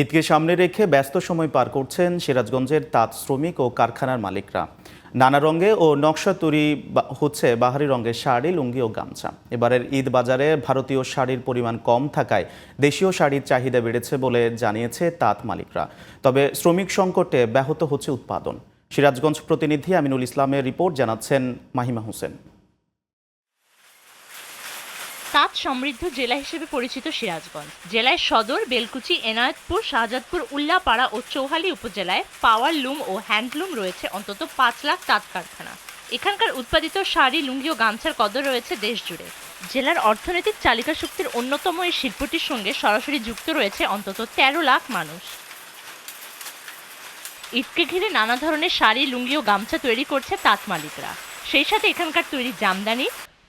ঈদকে সামনে রেখে ব্যস্ত সময় পার করছেন সিরাজগঞ্জের তাঁত শ্রমিক ও কারখানার মালিকরা। নানা রঙে ও নকশা তৈরি হচ্ছে বাহারি রঙের শাড়ি, লুঙ্গি ও গামছা। এবারের ঈদ বাজারে ভারতীয় শাড়ির পরিমাণ কম থাকায় দেশীয় শাড়ির চাহিদা বেড়েছে বলে জানিয়েছে তাঁত মালিকরা। তবে শ্রমিক সংকটে ব্যাহত হচ্ছে উৎপাদন। সিরাজগঞ্জ প্রতিনিধি আমিনুল ইসলামের রিপোর্ট, জানাচ্ছেন মাহিমা হোসেন। তাঁত সমৃদ্ধ জেলা হিসেবে পরিচিত সিরাজগঞ্জ জেলায় সদর, বেলকুচি, এনায়েতপুর, শাহজাদপুর, উল্লাপাড়া ও চৌহালি উপজেলায় পাওয়ার লুম ও হ্যান্ডলুম রয়েছে অন্তত ৫ লাখ তাঁত কারখানা। এখানকার উৎপাদিত শাড়ি, লুঙ্গি ও গামছার কদর রয়েছে দেশ জুড়ে। জেলার অর্থনৈতিক চালিকা শক্তির অন্যতম এই শিল্পটির সঙ্গে সরাসরি যুক্ত রয়েছে অন্তত ১৩ লাখ মানুষ। ঈদকে ঘিরে নানা ধরনের শাড়ি, লুঙ্গি ও গামছা তৈরি করছে তাঁত মালিকরা। সেই সাথে এখানকার তৈরি জামদানি,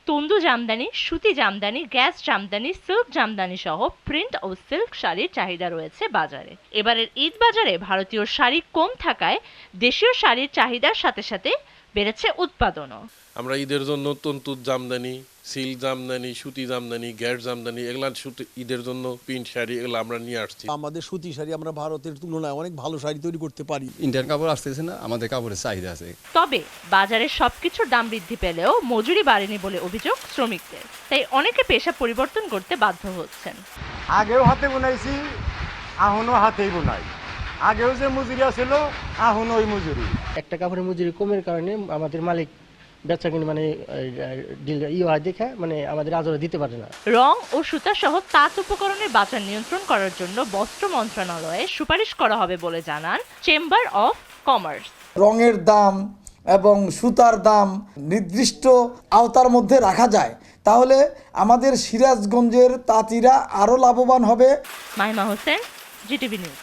তন্দু জামদানি, সুতি জামদানি, গ্যাস জামদানি, সিল্ক জামদানি সহ প্রিন্ট ও সিল্ক শাড়ির চাহিদা রয়েছে বাজারে। এবারের ঈদ বাজারে ভারতীয় শাড়ি কম থাকায় দেশীয় শাড়ির চাহিদার সাথে সাথে বেড়েছে উৎপাদনও। আমরা ঈদের জন্য তন্তু জামদানি, সিল্ক জামদানি, সুতি জামদানি, গ্যাস জামদানি, এগুলা ঈদের জন্য প্রিন্ট শাড়ি এগুলো আমরা নিয়ে আসছি। আমাদের সুতি শাড়ি আমরা ভারতের তুলনায় অনেক ভালো শাড়ি তৈরি করতে পারি। ইন্ডিয়ান কাপড় আসতেছে না, আমাদের কাপড়ের চাহিদা আছে। তবে বাজারে সবকিছুর দাম বৃদ্ধি পেলেও মজুরি বাড়েনি বলে অভিযোগ শ্রমিকদের। তাই অনেকে পেশা পরিবর্তন করতে বাধ্য হচ্ছেন। আগেও হাতে বুনাইছি, এখনো হাতেই বুনাই। আগেও যে মজুরি ছিল, এখনো ওই মজুরি। একটা কাপড়ের মজুরি কমের কারণে আমাদের মালিক বেচা কিনে দেখে আমাদের আজরে দিতে পারে না। রং ও সুতা সহ তাঁত উপকরণের বাজার নিয়ন্ত্রণ করার জন্য বস্ত্র মন্ত্রণালয়ে সুপারিশ করা হবে বলে জানান চেম্বার অফ কমার্স। রঙের দাম এবং সুতার দাম নির্দিষ্ট আওতার মধ্যে রাখা যায়, তাহলে আমাদের সিরাজগঞ্জের তাঁতিরা আরও লাভবান হবে। Mahima Hossain, GTV news.